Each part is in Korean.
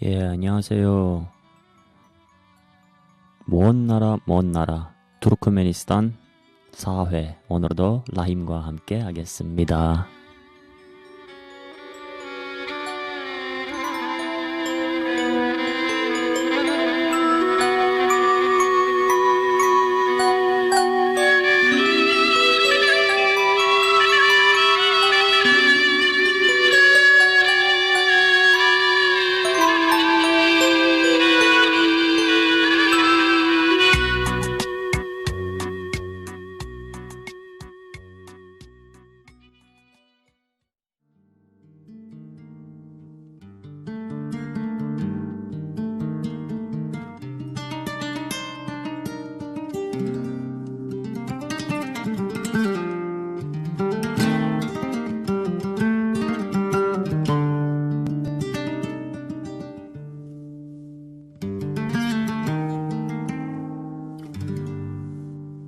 예, 안녕하세요. 먼 나라, 투르크메니스탄 4회. 오늘도 라힘과 함께 하겠습니다.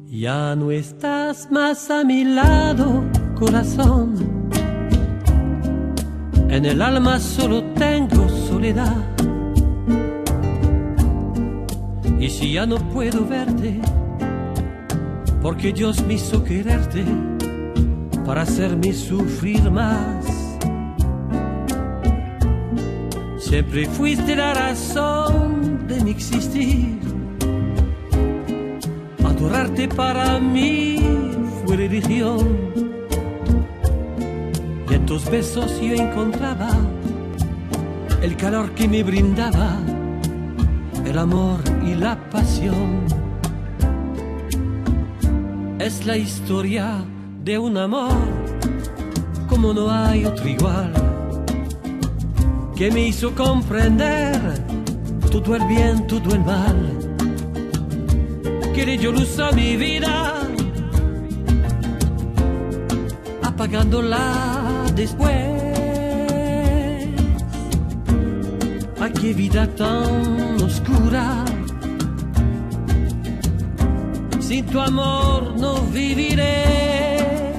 Ya no estás más a mi lado, corazón. En el alma solo tengo soledad. Y si ya no puedo verte, porque Dios me hizo quererte para hacerme sufrir más. Siempre fuiste la razón de mi existir. Adorarte para mí fue religión. Y en tus besos yo encontraba el calor que me brindaba el amor y la pasión. Es la historia de un amor como no hay otro igual, que me hizo comprender todo el bien, todo el mal, que le dio luz a mi vida, apagándola después. Ay, qué vida tan oscura, sin tu amor no viviré.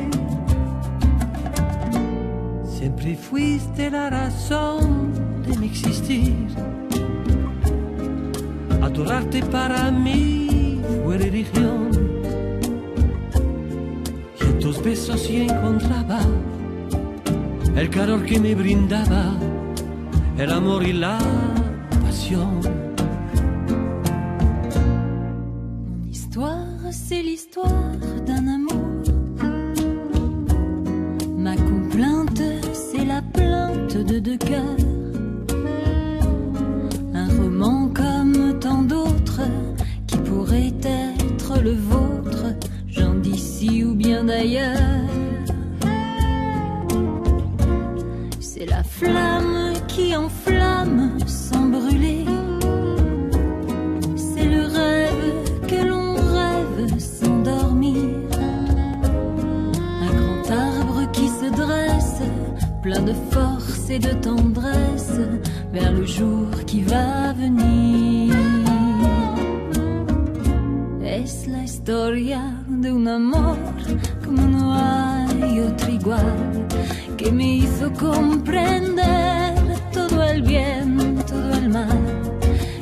Siempre fuiste la razón de mi existir. Adorarte para mí fue religión. Y en tus besos yo encontraba el calor que me brindaba el amor y la pasión. Mon histoire, c'est l'histoire d'un amour. Ma complainte, c'est la plainte de deux cœurs. Un roman comme tant d'autres qui pourrait être le vôtre, gens d'ici ou bien d'ailleurs. C'est la flamme qui enflamme sans brûler. C'est le rêve que l'on rêve sans dormir. Un grand arbre qui se dresse, plein de force et de tendresse, vers le jour qui va venir. Es la historia de un amor como no hay otro igual, que me hizo comprender todo el bien, todo el mal,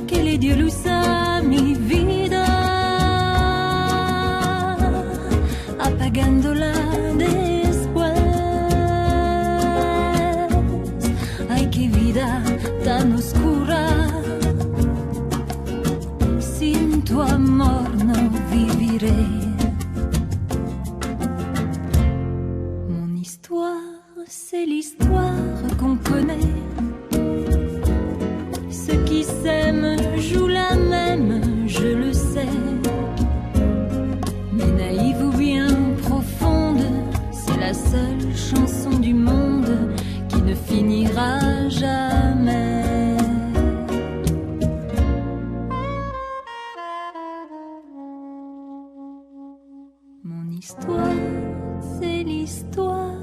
que le dio luz a mi vida, apagándola después. Ay, qué vida tan oscura, sin tu amor no viviré. Mon histoire, c'est l'histoire qu'on connaît. Ceux qui s'aiment jouent la même, je le sais. Mais naïve ou bien profonde, c'est la seule chanson du monde qui ne finira jamais. Mon histoire, c'est l'histoire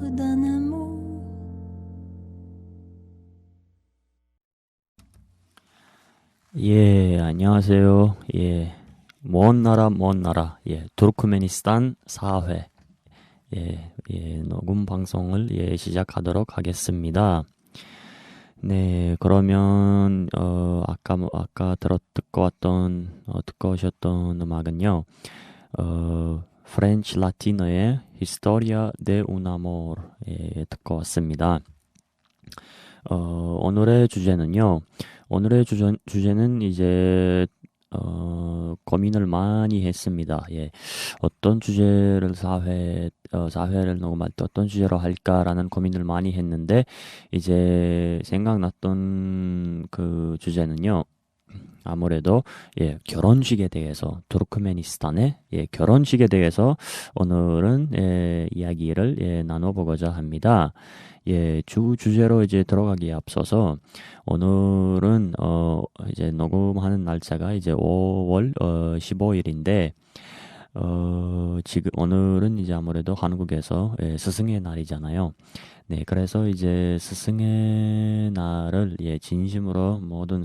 d'un amour. 예, 안녕하세요. 예, 먼 나라, 예, 투르크메니스탄 4회. 녹음 방송을 시작하도록 하겠습니다. 네, 그러면 아까 듣고 오셨던 음악은요. 프렌치 라티노의 Historia de un Amor 듣고 왔습니다. 오늘의 주제는 이제 고민을 많이 했습니다. 예, 어떤 주제를 사회를 녹음할 때 어떤 주제로 할까라는 고민을 많이 했는데, 이제 생각났던 그 주제는요. 아무래도 결혼식에 대해서 투르크메니스탄의 결혼식에 대해서 오늘은 이야기를 나눠보고자 합니다. 주제로 이제 들어가기에 앞서서 오늘은 이제 녹음하는 날짜가 이제 5월 15일인데 지금 오늘은 이제 아무래도 한국에서 스승의 날이잖아요. 네, 그래서 이제 스승의 날을 진심으로 모든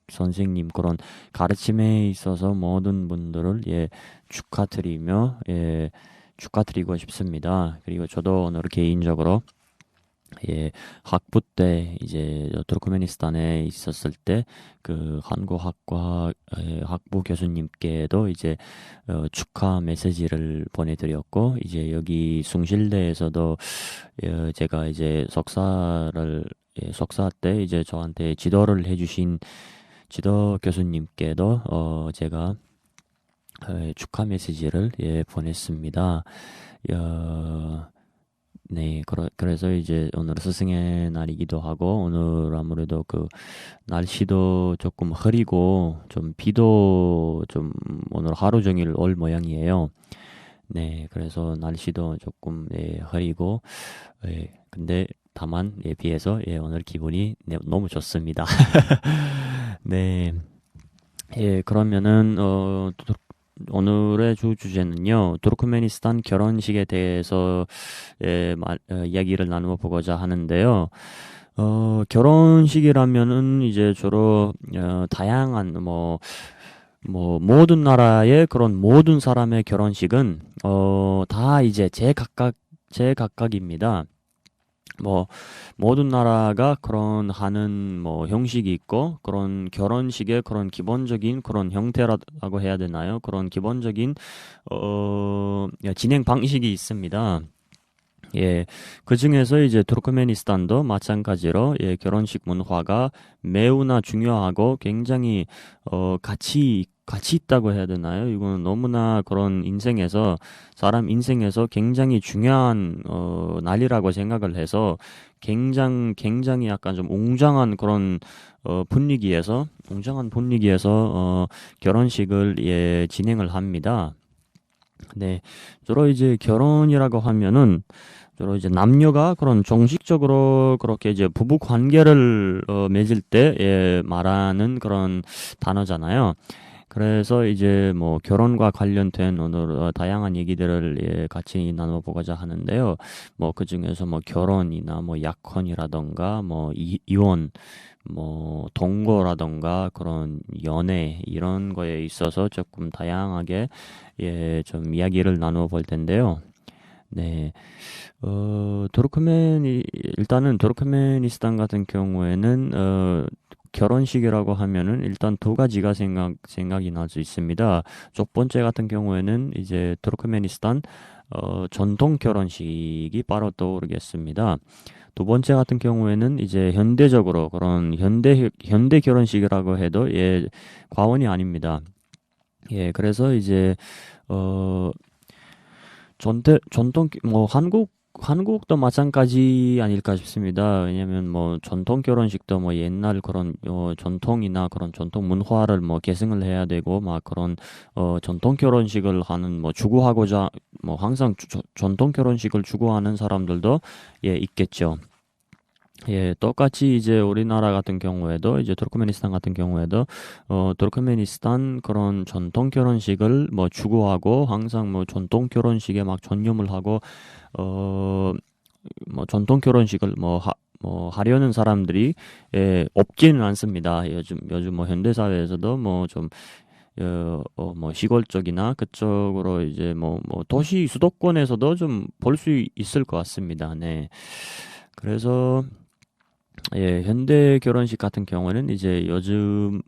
선생님 그런 가르침에 있어서 모든 분들을 축하드리고 싶습니다. 그리고 저도 오늘 개인적으로 학부 때 이제 투르크메니스탄에 있었을 때 그 한국학과 학부 교수님께도 이제 축하 메시지를 보내드렸고, 이제 여기 숭실대에서도 제가 이제 석사 때 이제 저한테 지도를 해주신 지도 교수님께도 제가 축하 메시지를 보냈습니다. 네, 그래서 이제 오늘 스승의 날이기도 하고, 오늘 아무래도 그 날씨도 조금 흐리고 좀 비도 좀 오늘 하루 종일 올 모양이에요. 네, 그래서 날씨도 조금 흐리고, 근데 다만 비해서 오늘 기분이 너무 좋습니다. 네, 그러면은 오늘의 주제는요, 투르크메니스탄 결혼식에 대해서 이야기를 나누어 보고자 하는데요. 결혼식이라면은 이제 주로 다양한 모든 나라의 그런 모든 사람의 결혼식은 다 이제 제각각입니다. 모든 나라가 그런 하는 형식이 있고, 그런 결혼식의 그런 기본적인 그런 형태라고 해야 되나요? 그런 기본적인 진행 방식이 있습니다. 그 중에서 이제 투르크메니스탄도 마찬가지로 결혼식 문화가 매우나 중요하고 굉장히 가치 있다고 해야 되나요? 이거는 너무나 그런 사람 인생에서 굉장히 중요한 날이라고 생각을 해서 굉장히 약간 좀 웅장한 그런 분위기에서 결혼식을 진행을 합니다. 네, 주로 이제 결혼이라고 하면은 주로 이제 남녀가 그런 정식적으로 그렇게 이제 부부 관계를 맺을 때 말하는 그런 단어잖아요. 그래서 이제 결혼과 관련된 오늘 다양한 얘기들을 같이 나눠보고자 하는데요. 그 중에서 결혼이나 약혼이라던가 이혼, 동거라던가 그런 연애 이런 거에 있어서 조금 다양하게 좀 이야기를 나누어 볼 텐데요. 네, 일단은 투르크메니스탄 같은 경우에는 결혼식이라고 하면은 일단 두 가지가 생각이 날 수 있습니다. 첫 번째 같은 경우에는 이제 투르크메니스탄 전통 결혼식이 바로 떠오르겠습니다. 두 번째 같은 경우에는 이제 현대적으로 그런 현대 결혼식이라고 해도 과언이 아닙니다. 그래서 이제 전통 한국도 마찬가지 아닐까 싶습니다. 왜냐면 전통 결혼식도 전통이나 그런 전통 문화를 계승을 해야 되고 그런 전통 결혼식을 하는 추구하고자 항상 전통 결혼식을 추구하는 사람들도 있겠죠. 똑같이 이제 우리나라 같은 경우에도 이제 투르크메니스탄 같은 경우에도 투르크메니스탄 그런 전통 결혼식을 추구하고 항상 전통 결혼식에 전념을 하고 전통 결혼식을 하려는 사람들이 없지는 않습니다. 요즘 현대 사회에서도 시골 쪽이나 그쪽으로 이제 도시 수도권에서도 좀 볼 수 있을 것 같습니다. 네. 그래서 예, 현대 결혼식 같은 경우에는 이제 요즘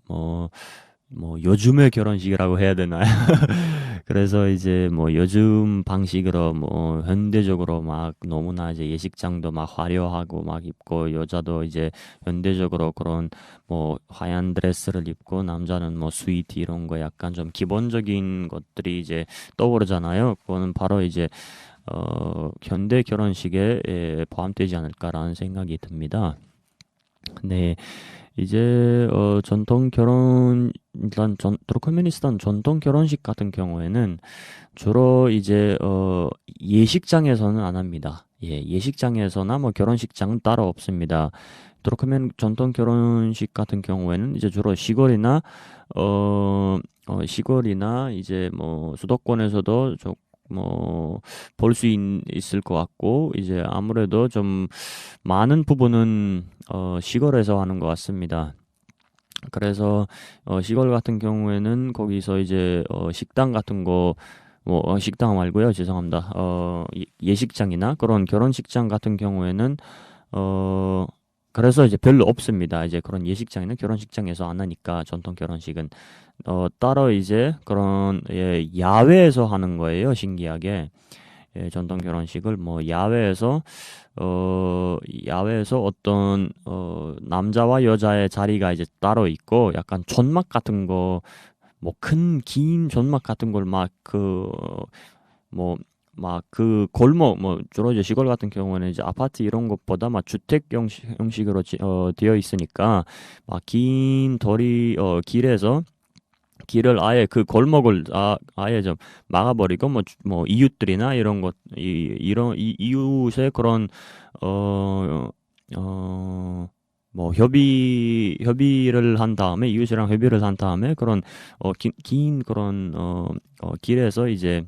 요즘의 결혼식이라고 해야 되나요? 그래서 이제 뭐 요즘 방식으로 뭐 현대적으로 막 너무나 이제 예식장도 막 화려하고 막 입고 여자도 이제 현대적으로 그런 뭐 하얀 드레스를 입고 남자는 뭐 스위트 이런 거 약간 좀 기본적인 것들이 이제 떠오르잖아요. 그거는 바로 이제 현대 결혼식에 포함되지 않을까라는 생각이 듭니다. 네. 이제 전통 결혼 일단 투르크메니스탄 전통 결혼식 같은 경우에는 주로 이제 예식장에서는 안 합니다. 예, 예식장에서나 뭐 결혼식장은 따로 없습니다. 투르크멘 전통 결혼식 같은 경우에는 이제 주로 시골이나 이제 뭐 수도권에서도 뭐 볼 수 있을 것 같고 이제 아무래도 좀 많은 부분은 시골에서 하는 것 같습니다. 그래서 시골 같은 경우에는 거기서 이제 식당 같은 거 식당 말고요. 죄송합니다. 예식장이나 그런 결혼식장 같은 경우에는 어 그래서 이제 별로 없습니다. 이제 그런 예식장이나 결혼식장에서 안 하니까 전통 결혼식은 따로 이제 그런 야외에서 하는 거예요. 신기하게. 예, 전통 결혼식을 뭐 야외에서 어떤 남자와 여자의 자리가 이제 따로 있고 약간 존막 같은 거 뭐 긴 존막 같은 걸 뭐 막 그 골목 뭐 주로 이제 시골 같은 경우에는 이제 아파트 이런 것보다 막 주택 형식으로 되어 있으니까 막 긴 길에서 길을 아예 그 골목을 아예 좀 막아버리고 뭐 이웃들이나 이런 이웃의 그런 어, 뭐 협의를 한 다음에 이웃이랑 협의를 한 다음에 그런 긴 그런 길에서 이제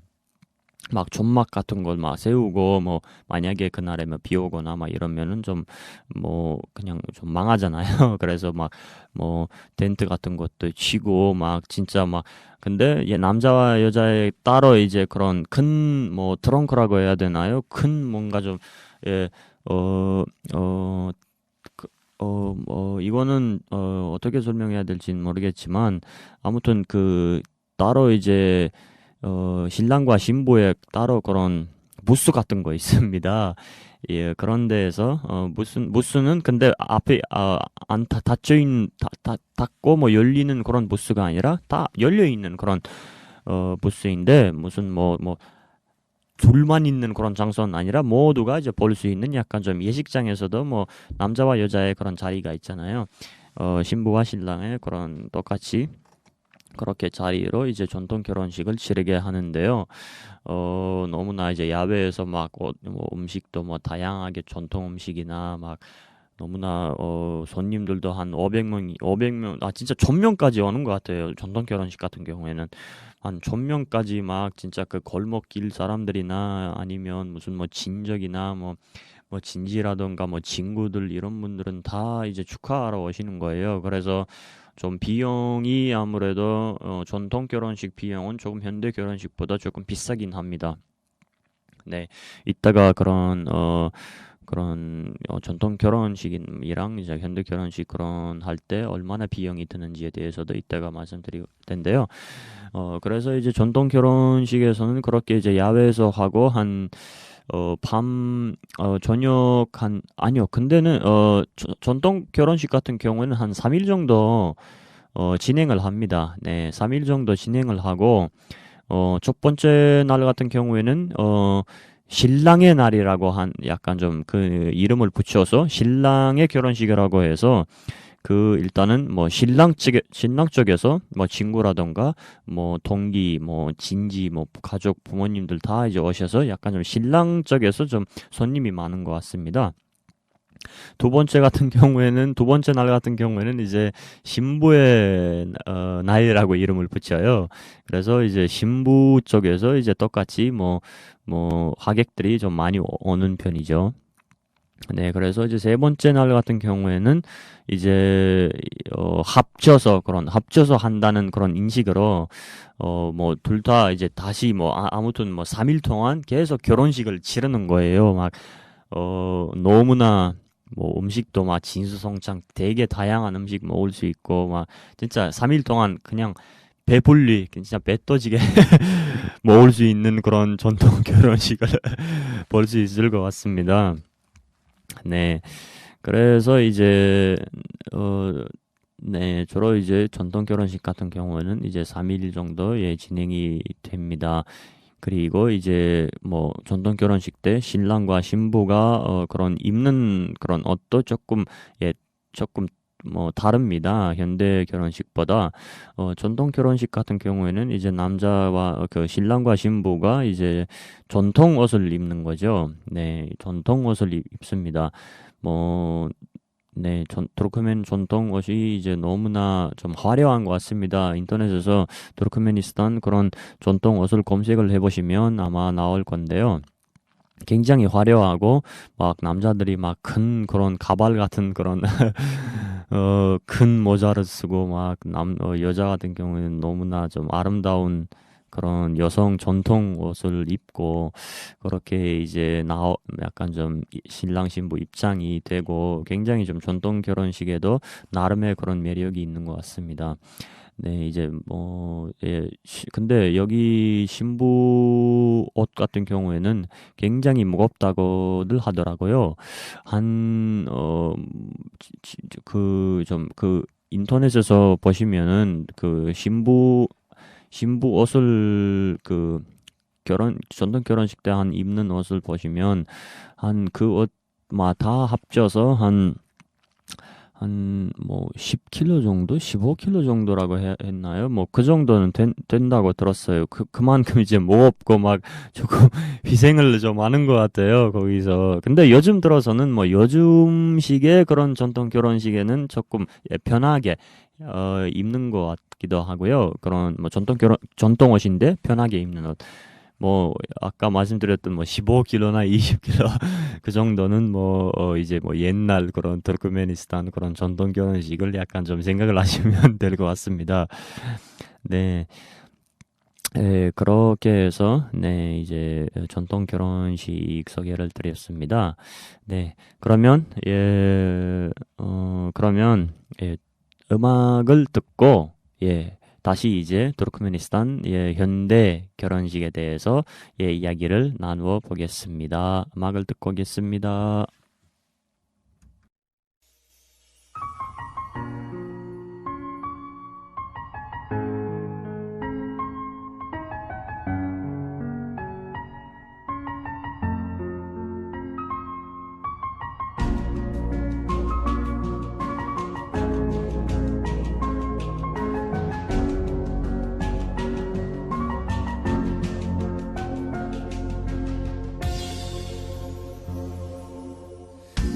막 존막 같은 걸 막 세우고 뭐 만약에 그날에 뭐 비 오거나 막 이러면은 좀 뭐 그냥 좀 망하잖아요. 그래서 막 뭐 텐트 같은 것도 치고 막 진짜 막 근데 남자와 여자의 따로 이제 그런 큰 뭐 트렁크라고 해야 되나요? 큰 뭔가 좀 예, 어, 어, 이거는 어떻게 설명해야 될지는 모르겠지만 아무튼 그 따로 이제 신랑과 신부의 따로 그런 부스 같은 거 있습니다. 예, 그런 데에서 부스는 근데 앞에 안 닫고 뭐 열리는 그런 부스가 아니라 다 열려 있는 그런 부스인데 무슨 뭐 둘만 있는 그런 장소는 아니라 모두가 이제 볼 수 있는 약간 좀 예식장에서도 뭐 남자와 여자의 그런 자리가 있잖아요. 신부와 신랑의 그런 똑같이 그렇게 자리로 이제 전통 결혼식을 치르게 하는데요. 너무나 이제 야외에서 뭐 음식도 뭐 다양하게 전통 음식이나 막 너무나 손님들도 한 500명, 진짜 1000명까지 오는 것 같아요. 전통 결혼식 같은 경우에는 한 1000명까지 막 진짜 그 골목길 사람들이나 아니면 무슨 뭐 친척이나 뭐 진지라던가 뭐 친구들 이런 분들은 다 이제 축하하러 오시는 거예요. 그래서 좀 비용이 아무래도 전통 결혼식 비용은 조금 현대 결혼식보다 조금 비싸긴 합니다. 네, 이따가 그런 전통 결혼식이랑 이제 현대 결혼식 그런 할 때 얼마나 비용이 드는지에 대해서도 이따가 말씀드릴 텐데요. 그래서 이제 전통 결혼식에서는 그렇게 이제 야외에서 하고 저녁 아니요. 근데는 전통 결혼식 같은 경우에는 한 3일 정도 진행을 합니다. 네, 3일 정도 진행을 하고 첫 번째 날 같은 경우에는 신랑의 날이라고 약간 좀 그 이름을 붙여서 신랑의 결혼식이라고 해서 일단은 뭐 신랑 쪽에서 뭐 친구라던가 뭐 동기 뭐 진지 뭐 가족 부모님들 다 이제 오셔서 약간 좀 신랑 쪽에서 좀 손님이 많은 것 같습니다. 두 번째 날 같은 경우에는 이제 신부의 날이라고 이름을 붙여요. 그래서 이제 신부 쪽에서 이제 똑같이 뭐 하객들이 좀 많이 오는 편이죠. 네, 그래서 이제 세 번째 날 같은 경우에는 이제 합쳐서 한다는 그런 인식으로 뭐 둘 다 이제 다시 아무튼 뭐 3일 동안 계속 결혼식을 치르는 거예요. 너무나 뭐 음식도 막 진수성찬 되게 다양한 음식 먹을 수 있고 막 진짜 3일 동안 그냥 배불리 진짜 배 떠지게 먹을 수 있는 그런 전통 결혼식을 볼 수 있을 것 같습니다. 네. 그래서 이제 어 네, 주로 이제 전통 결혼식 같은 경우에는 이제 3일 정도 예 진행이 됩니다. 그리고 이제 뭐 전통 결혼식 때 신랑과 신부가 그런 입는 그런 옷도 조금 예 조금 뭐 다릅니다. 현대 결혼식보다 전통 결혼식 같은 경우에는 이제 남자와 그 신랑과 신부가 이제 전통 옷을 입는 거죠. 네, 전통 옷을 입습니다. 뭐 네, 투르크멘 전통 옷이 이제 너무나 좀 화려한 것 같습니다. 인터넷에서 투르크메니스탄 그런 전통 옷을 검색을 해보시면 아마 나올 건데요. 굉장히 화려하고 막 남자들이 막 큰 그런 가발 같은 그런 큰 모자를 쓰고 막 여자 같은 경우에는 너무나 좀 아름다운 그런 여성 전통 옷을 입고 그렇게 이제 약간 좀 신랑 신부 입장이 되고 굉장히 좀 전통 결혼식에도 나름의 그런 매력이 있는 것 같습니다. 네, 이제 뭐 예, 근데 여기 신부 옷 같은 경우에는 굉장히 무겁다고들 하더라고요. 그 인터넷에서 보시면은 그 신부 옷을 그 전통 결혼식 때 한 입는 옷을 보시면 한 그 옷 다 합쳐서 한 뭐 10kg 정도, 15kg 정도라고 했나요? 뭐 그 정도는 된다고 들었어요. 그만큼 이제 무겁고 막 조금 희생을 좀 하는 것 같아요, 거기서. 근데 요즘 들어서는 뭐 요즘식의 그런 전통 결혼식에는 조금 편하게 입는 것 같기도 하고요. 그런 뭐 전통 옷인데 편하게 입는 옷. 뭐 아까 말씀드렸던 뭐 15kg나 20kg 그 정도는 뭐 이제 뭐 옛날 그런 투르크메니스탄 그런 전통 결혼식을 약간 좀 생각을 하시면 될 것 같습니다. 네. 그렇게 해서 네, 이제 전통 결혼식 소개를 드렸습니다. 네. 그러면 음악을 듣고 다시 이제 투르크메니스탄 현대 결혼식에 대해서 이야기를 나누어 보겠습니다. 음악을 듣고 오겠습니다.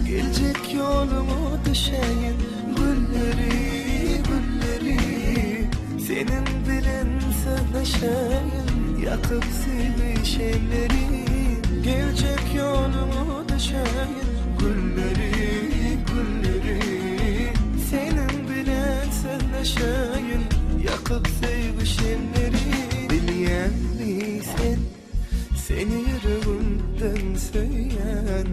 Gelecek yolumu düşeyin gülleri gülleri senin bilen sözleşeyin yakıp sevişenleri gelecek yolumu düşeyin gülleri gülleri senin bilen sözleşeyin yakıp sevişenleri bilyen bilsen seni yüreğimden söyleyen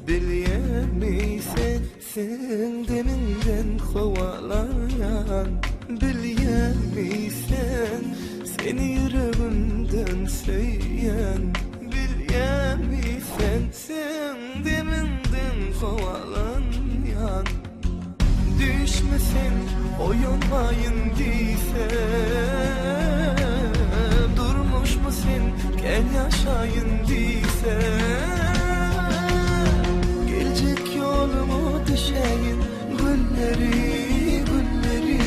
bilyen bilsen sen deminden kovalayan bilyen bilsen seni yüreğimden söyleyen bilyen bilsen sen deminden kovalayan düşmesin oyunmayın diyse durmuş mu sen gel yaşayın diyse gelecek yolumu düşeyin gülleri gülleri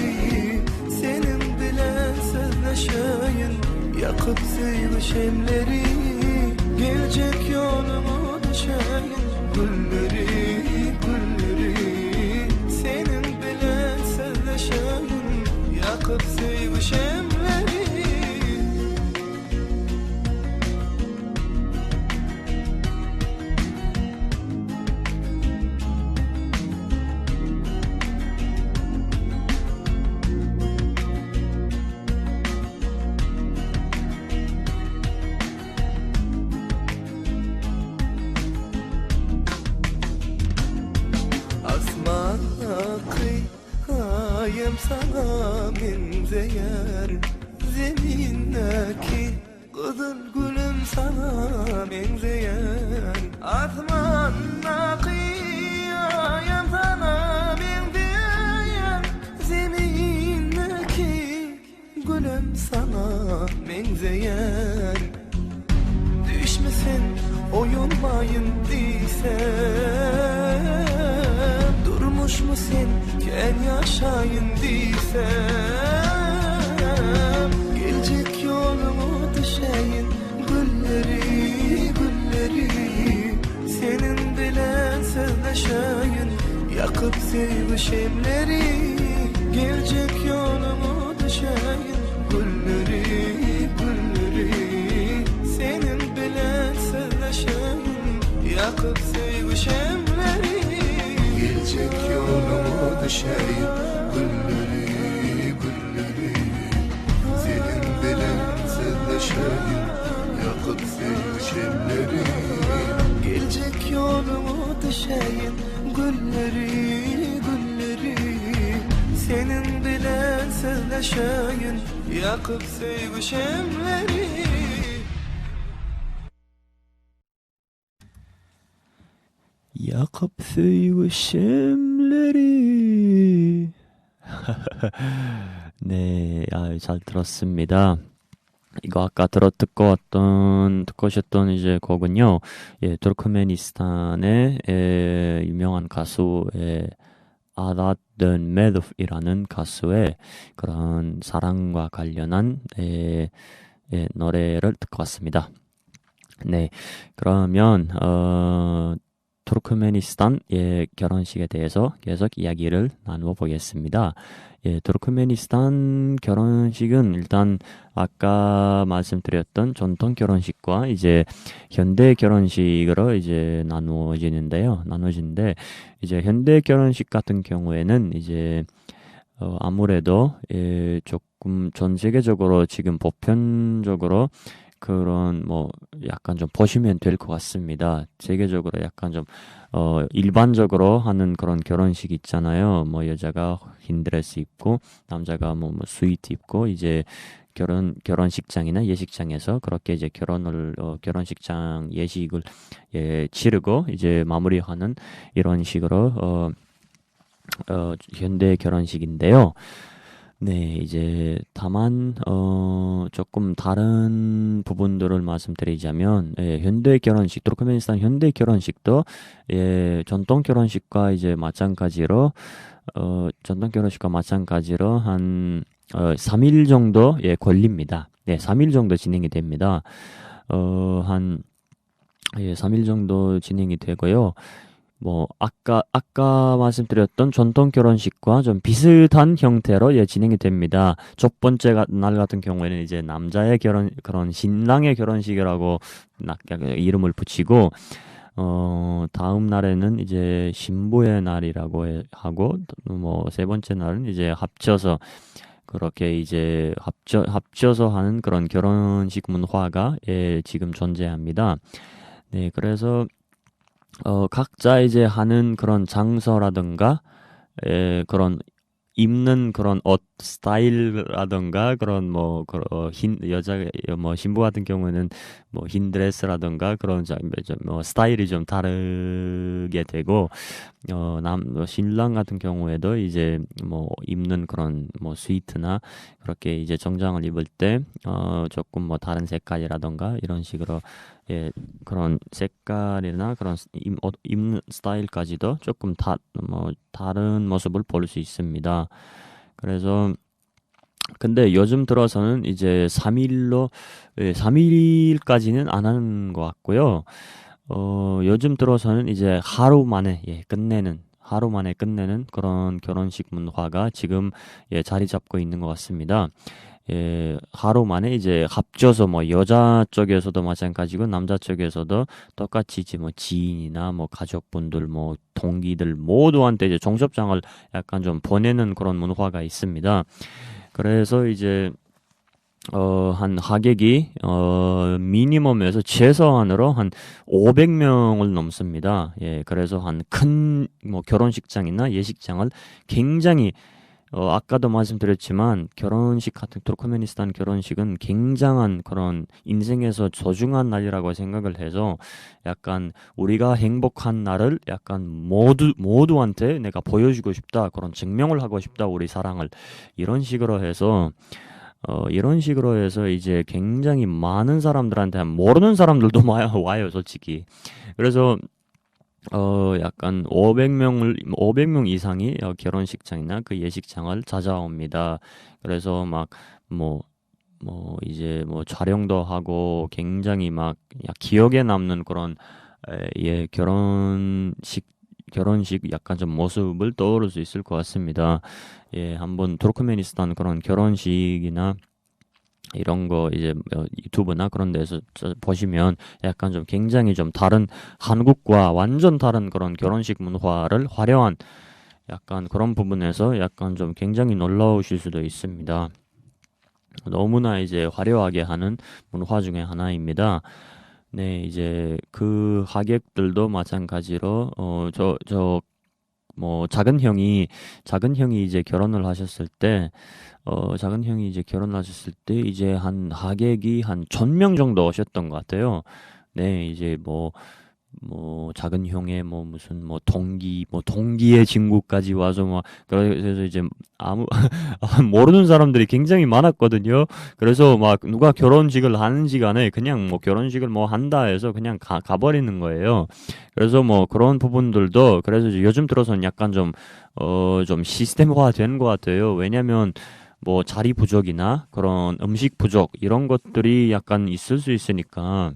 senin bilen sözleşeyin yakıp sevişenleri gelecek yolumu düşeyin gülleri gülleri senin bilen sözleşeyin yakıp sevişenleri olayım sana benzeyen zemindeki kızıl gülüm sana benzeyen asmanla kıyayım sana benzeyen zemindeki gülüm sana benzeyen düşmesin oyulmayın diysem durmuş mu sen ken yaşayın diysem gelecek yolumu düşeyin gülleri gülleri senin bilen sözleşeyin yakıp sevişimleri gelecek yolumu düşeyin gülleri gülleri senin bilen sözleşeyin yakıp sevişimleri gelecek yolumu düşeyin gülleri gülleri senin bilen sözleşeyin yakıp sevişimleri gelecek yolumu düşeyin gülleri gülleri senin bilen sözleşeyin yakıp sevişimleri. Yakıp sevişimleri. 네, 잘 들었습니다. 이거 아까 듣고 오셨던 이제 곡은요, 예, 투르크메니스탄의 유명한 가수의 아닷 메도프이라는 가수의 그런 사랑과 관련한 노래를 듣고 왔습니다. 네, 그러면 투르크메니스탄의 결혼식에 대해서 계속 이야기를 나누어 보겠습니다. 예, 투르크메니스탄 결혼식은 일단 아까 말씀드렸던 전통 결혼식과 이제 현대 결혼식으로 이제 나눠지는데 이제 현대 결혼식 같은 경우에는 이제 아무래도 조금 전 세계적으로 지금 보편적으로 그런 뭐 약간 좀 보시면 될 것 같습니다. 세계적으로 약간 좀 일반적으로 하는 그런 결혼식 있잖아요. 뭐 여자가 흰 드레스 입고 남자가 뭐 스위트 입고 이제 결혼식장이나 예식장에서 그렇게 이제 결혼식장 예식을 치르고 이제 마무리하는 이런 식으로 현대 결혼식인데요. 네, 이제 다만 조금 다른 부분들을 말씀드리자면 현대 결혼식, 투르크메니스탄 현대 결혼식도 전통 결혼식과 이제 마찬가지로 전통 결혼식과 마찬가지로 한 3일 정도 걸립니다. 네, 3일 정도 진행이 됩니다. 3일 정도 진행이 되고요. 뭐 아까 말씀드렸던 전통 결혼식과 좀 비슷한 형태로 진행이 됩니다. 첫 번째 날 같은 경우에는 이제 남자의 그런 신랑의 결혼식이라고 이름을 붙이고 다음 날에는 이제 신부의 날이라고 하고 뭐 세 번째 날은 이제 합쳐서 그렇게 이제 합쳐서 하는 그런 결혼식 문화가 지금 존재합니다. 네, 그래서 각자 이제 하는 그런 장소라든가, 그런 입는 그런 옷 스타일라든가, 그런 여자, 신부 같은 경우에는 흰 드레스라든가, 그런 스타일이 좀 다르게 되고, 신랑 같은 경우에도 이제 입는 그런 스위트나, 그렇게 이제 정장을 입을 때, 조금 다른 색깔이라든가, 이런 식으로, 그런 색깔이나 그런 입는 스타일까지도 조금 다른 모습을 볼 수 있습니다. 그래서 근데 요즘 들어서는 이제 3일까지는 안 하는 것 같고요. 요즘 들어서는 이제 하루 만에 끝내는 그런 결혼식 문화가 지금 자리 잡고 있는 것 같습니다. 하루 만에 이제 합쳐서 여자 쪽에서도 마찬가지고 남자 쪽에서도 똑같이 이제 지인이나 가족분들 동기들 모두한테 이제 종접장을 약간 좀 보내는 그런 문화가 있습니다. 그래서 이제 한 하객이 미니멈에서 최소한으로 한 500명을 넘습니다. 그래서 한 큰 결혼식장이나 예식장을 굉장히 아까도 말씀드렸지만 결혼식 같은 투르크메니스탄 결혼식은 굉장한 그런 인생에서 소중한 날이라고 생각을 해서 약간 우리가 행복한 날을 약간 모두한테 내가 보여주고 싶다. 그런 증명을 하고 싶다. 우리 사랑을. 이런 식으로 해서 이런 식으로 해서 이제 굉장히 많은 사람들한테 모르는 사람들도 와요, 솔직히. 그래서 약간 500명 이상이 결혼식장이나 그 예식장을 찾아옵니다. 그래서 막, 이제 촬영도 하고 굉장히 막 기억에 남는 그런, 결혼식 약간 좀 모습을 떠오를 수 있을 것 같습니다. 예, 한번 투르크메니스탄 그런 결혼식이나 이런 거 이제 유튜브나 그런 데서 보시면 약간 좀 굉장히 좀 다른 한국과 완전 다른 그런 결혼식 문화를 화려한 약간 그런 부분에서 약간 좀 굉장히 놀라우실 수도 있습니다. 너무나 이제 화려하게 하는 문화 중에 하나입니다. 네, 이제 그 하객들도 마찬가지로 작은 형이 이제 결혼을 하셨을 때 이제 한 하객이 한 1,000명 정도 오셨던 것 같아요. 네, 이제 작은 형의 무슨 동기의 친구까지 와서 그래서 이제 모르는 사람들이 굉장히 많았거든요. 그래서 막 누가 결혼식을 하는지 간에 그냥 결혼식을 한다 해서 그냥 가버리는 거예요. 그래서 그런 부분들도 그래서 이제 요즘 들어서는 약간 좀 시스템화 된 것 같아요. 왜냐면 자리 부족이나 그런 음식 부족 이런 것들이 약간 있을 수 있으니까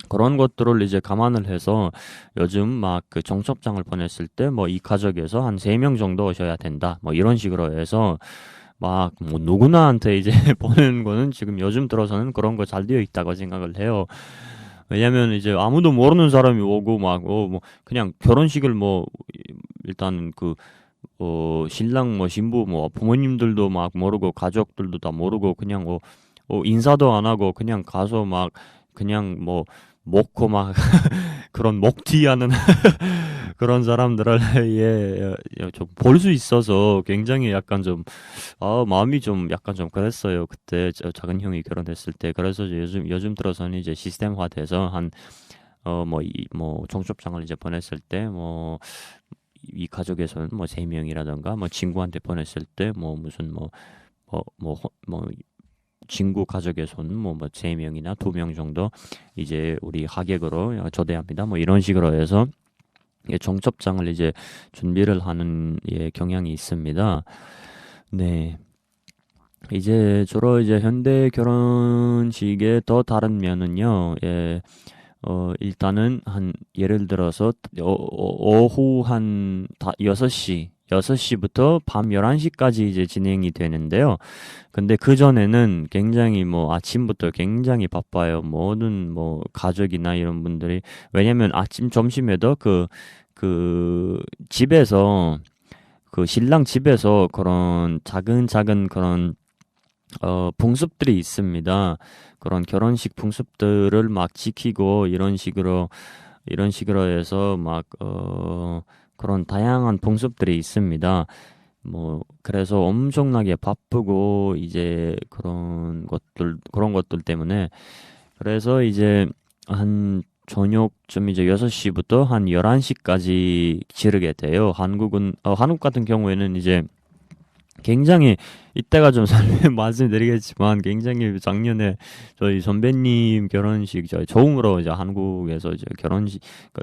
그런 것들을 이제 감안을 해서 요즘 막 그 청첩장을 보냈을 때 이 가족에서 한 3명 정도 오셔야 된다. 이런 식으로 해서 누구나한테 이제 보내는 거는 지금 요즘 들어서는 그런 거 잘 되어 있다고 생각을 해요. 왜냐면 이제 아무도 모르는 사람이 오고 그냥 결혼식을 일단 신랑 신부 부모님들도 막 모르고 가족들도 다 모르고 그냥 인사도 안 하고 그냥 가서 그냥 먹고 그런 먹튀하는 그런 사람들을 좀 볼 수 있어서 굉장히 약간 좀 마음이 좀 약간 좀 그랬어요. 그때 작은 형이 결혼했을 때. 그래서 이제 요즘 들어서는 이제 시스템화돼서 청첩장을 이제 보냈을 때 이 가족에서는 3명이라던가 친구한테 보냈을 때 친구 가족에서는 3명이나 2명 정도 이제 우리 하객으로 초대합니다. 이런 식으로 해서 청첩장을 이제 준비를 하는 경향이 있습니다. 네. 이제 주로 이제 현대 결혼식의 더 다른 면은요. 일단은 예를 들어서 오후 한 6시부터 밤 11시까지 이제 진행이 되는데요. 근데 그전에는 굉장히 아침부터 굉장히 바빠요. 모든 가족이나 이런 분들이. 왜냐면 아침, 점심에도 집에서, 신랑 집에서 그런 작은 그런, 풍습들이 있습니다. 그런 결혼식 풍습들을 지키고 이런 식으로 해서 그런 다양한 풍습들이 있습니다. 그래서 엄청나게 바쁘고 이제 그런 것들 때문에 그래서 이제 저녁쯤 이제 6시부터 한 11시까지 지르게 돼요. 한국 같은 경우에는 이제 굉장히 이때가 좀 말씀드리겠지만 굉장히 작년에 저희 선배님 결혼식 처음으로 이제 한국에서 이제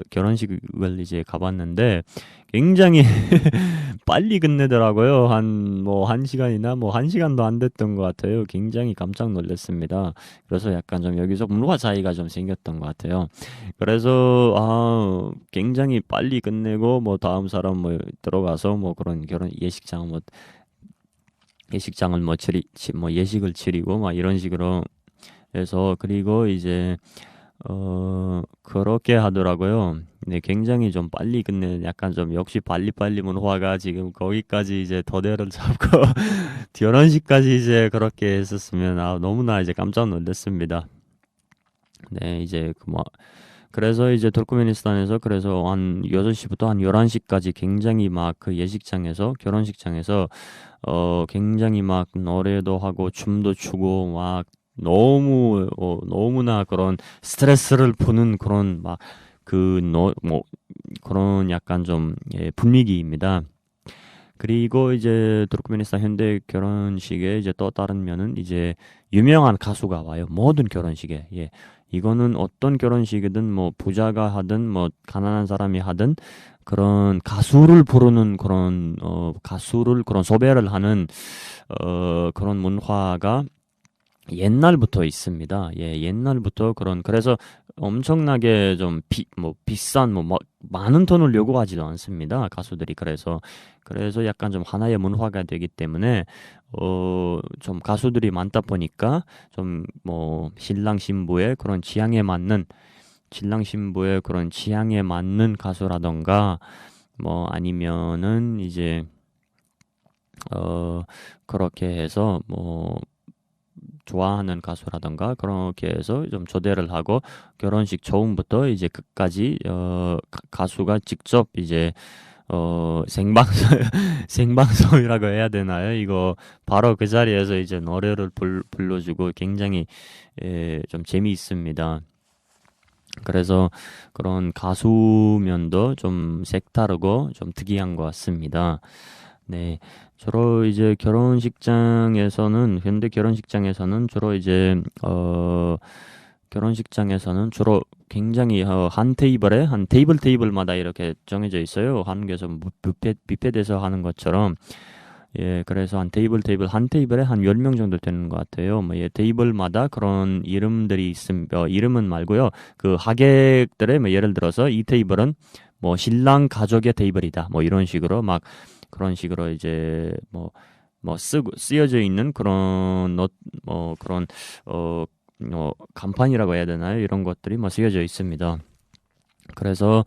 결혼식을 이제 가봤는데 굉장히 빨리 끝내더라고요. 한 1시간이나 1시간도 안 됐던 것 같아요. 굉장히 깜짝 놀랐습니다. 그래서 약간 좀 여기서 문화 차이가 좀 생겼던 것 같아요. 그래서 굉장히 빨리 끝내고 다음 사람 들어가서 그런 결혼 예식장을 예식을 치르고 이런 식으로 해서 그리고 이제 그렇게 하더라고요. 네, 굉장히 좀 빨리 끝내는 약간 좀 역시 빨리빨리 문화가 지금 거기까지 이제 더대를 잡고 결혼식까지 이제 그렇게 했었으면 너무나 이제 깜짝 놀랐습니다. 네, 이제 그래서 이제 투르크메니스탄에서 그래서 한 6시부터 한 11시까지 굉장히 막 그 예식장에서 결혼식장에서 굉장히 막 노래도 하고 춤도 추고 막 너무나 그런 스트레스를 푸는 그런 막 뭐 그런 약간 좀 분위기입니다. 그리고 이제 투르크메니스탄 현대 결혼식에 이제 또 다른 면은 이제 유명한 가수가 와요. 모든 결혼식에. 예. 이거는 어떤 결혼식이든 뭐 부자가 하든 뭐 가난한 사람이 하든 그런 가수를 부르는 그런 가수를 그런 섭외를 하는 그런 문화가 옛날부터 있습니다. 예, 옛날부터 그래서 엄청나게 좀 비싼, 많은 돈을 요구하지도 않습니다. 가수들이. 그래서 약간 좀 하나의 문화가 되기 때문에, 좀 가수들이 많다 보니까 좀 신랑 신부의 그런 취향에 맞는 가수라던가, 아니면은 이제, 그렇게 해서 좋아하는 가수라던가 그렇게 해서 좀 초대를 하고 결혼식 처음부터 이제 끝까지 가수가 직접 이제 생방송 생방송이라고 해야 되나요? 이거 바로 그 자리에서 이제 노래를 불러주고 굉장히 좀 재미있습니다. 그래서 그런 가수면도 좀 색다르고 좀 특이한 것 같습니다. 네. 주로 이제 현대 결혼식장에서는 주로 이제, 결혼식장에서는 주로 굉장히, 한 테이블마다 이렇게 정해져 있어요. 한국에서 뭐 뷔페돼서 하는 것처럼. 예, 그래서 한 테이블에 한 10명 정도 되는 것 같아요. 테이블마다 그런 이름들이 이름은 말고요. 그 하객들의 예를 들어서 이 테이블은 신랑 가족의 테이블이다. 이런 식으로 그런 식으로 이제 쓰여져 있는 그런 간판이라고 해야 되나요? 이런 것들이 쓰여져 있습니다. 그래서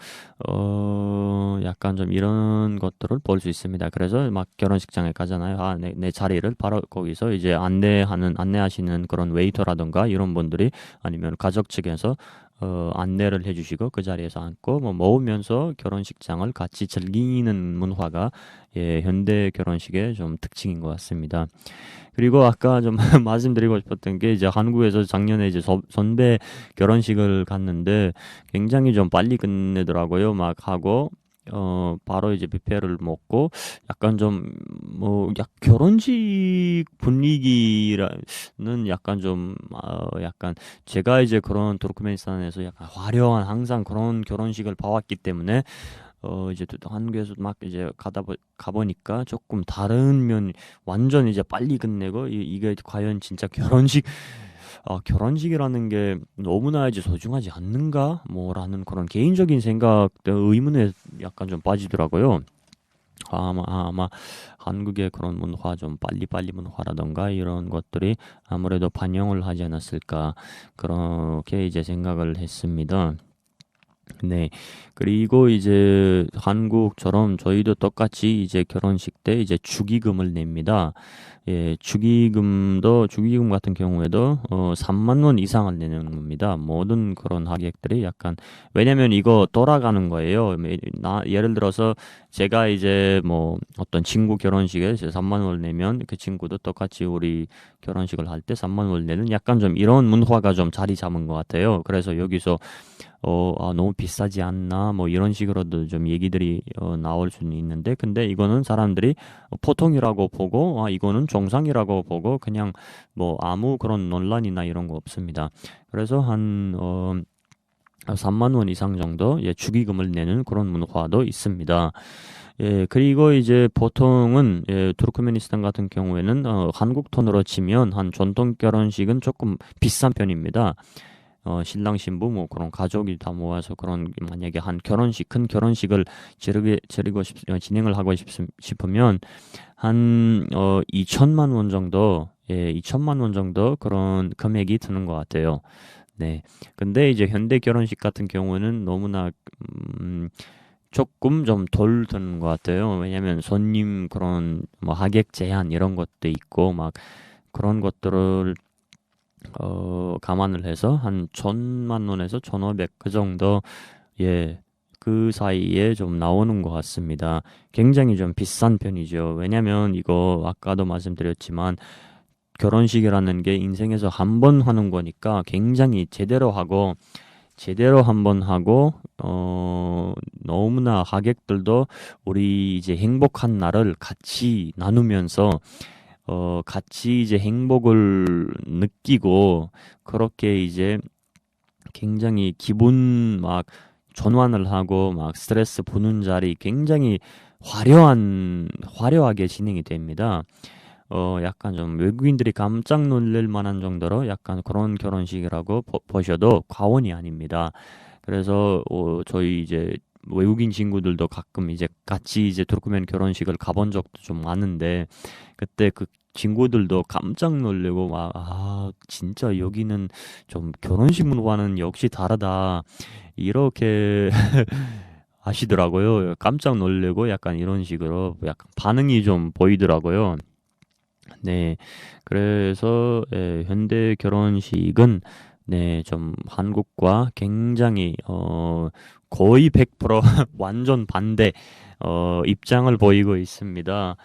약간 좀 이런 것들을 볼 수 있습니다. 그래서 막 결혼식장에 가잖아요. 내 자리를 바로 거기서 이제 안내하시는 그런 웨이터라던가 이런 분들이 아니면 가족 측에서 안내를 해주시고 그 자리에서 앉고 먹으면서 결혼식장을 같이 즐기는 문화가 현대 결혼식의 좀 특징인 것 같습니다. 그리고 아까 좀 말씀드리고 싶었던 게 이제 한국에서 작년에 이제 선배 결혼식을 갔는데 굉장히 좀 빨리 끝내더라고요. 하고 바로 이제 뷔페를 먹고 약간 좀 결혼식 분위기라는 약간 제가 이제 그런 투르크메니스탄에서 약간 화려한 항상 그런 결혼식을 봐왔기 때문에 이제 또 한국에서 이제 가보니까 조금 다른 완전 이제 빨리 끝내고 이게 과연 진짜 결혼식이라는 게 너무나 이제 소중하지 않는가? 라는 그런 개인적인 의문에 약간 좀 빠지더라고요. 아마 한국의 그런 문화 좀 빨리빨리 문화라던가 이런 것들이 아무래도 반영을 하지 않았을까 그렇게 이제 생각을 했습니다. 네. 그리고 이제 한국처럼 저희도 똑같이 이제 결혼식 때 이제 축의금을 냅니다. 예, 축의금 같은 경우에도 3만 원 이상을 내는 겁니다. 모든 그런 하객들이 왜냐면 이거 돌아가는 거예요. 예를 들어서 제가 이제 어떤 친구 결혼식에 3만 원을 내면 그 친구도 똑같이 우리 결혼식을 할 때 3만 원을 내는 약간 좀 이런 문화가 좀 자리 잡은 것 같아요. 그래서 여기서 너무 비싸지 않나 이런 식으로도 좀 얘기들이 나올 수는 있는데 근데 이거는 사람들이 보통이라고 보고 이거는 정상이라고 보고 그냥 아무 그런 논란이나 이런 거 없습니다. 그래서 한 3만 원 이상 정도 축의금을 내는 그런 문화도 있습니다. 예, 그리고 이제 보통은 투르크메니스탄 같은 경우에는 한국 돈으로 치면 한 전통 결혼식은 조금 비싼 편입니다. 신랑 신부 그런 가족이 다 모아서 그런 만약에 큰 결혼식을 진행을 하고 싶으면 한 2천만 원 정도 2천만 원 정도 그런 금액이 드는 것 같아요. 네. 근데 이제 현대 결혼식 같은 경우는 너무나 조금 좀 덜 드는 것 같아요. 왜냐면 손님 그런 하객 제한 이런 것도 있고 그런 것들을 감안을 해서 한 1,000만 원에서 1,500 그 정도 그 사이에 좀 나오는 것 같습니다. 굉장히 좀 비싼 편이죠. 왜냐면 이거 아까도 말씀드렸지만 결혼식이라는 게 인생에서 한 번 하는 거니까 굉장히 제대로 한번 하고 너무나 하객들도 우리 이제 행복한 날을 같이 나누면서 같이 이제 행복을 느끼고 그렇게 이제 굉장히 기분 막 전환을 하고 막 스트레스 푸는 자리 굉장히 화려하게 진행이 됩니다. 약간 좀 외국인들이 깜짝 놀랄 만한 정도로 약간 그런 결혼식이라고 보셔도 과언이 아닙니다. 그래서 저희 이제 외국인 친구들도 가끔 이제 같이 이제 투르크멘 결혼식을 가본 적도 좀 많은데 그때 그 친구들도 깜짝 놀래고 막 진짜 여기는 좀 결혼식 문화는 역시 다르다 이렇게 하시더라고요. 깜짝 놀래고 약간 이런 식으로 약간 반응이 좀 보이더라고요. 네, 그래서 현대 결혼식은 좀 한국과 굉장히 거의 100% 완전 반대 입장을 보이고 있습니다.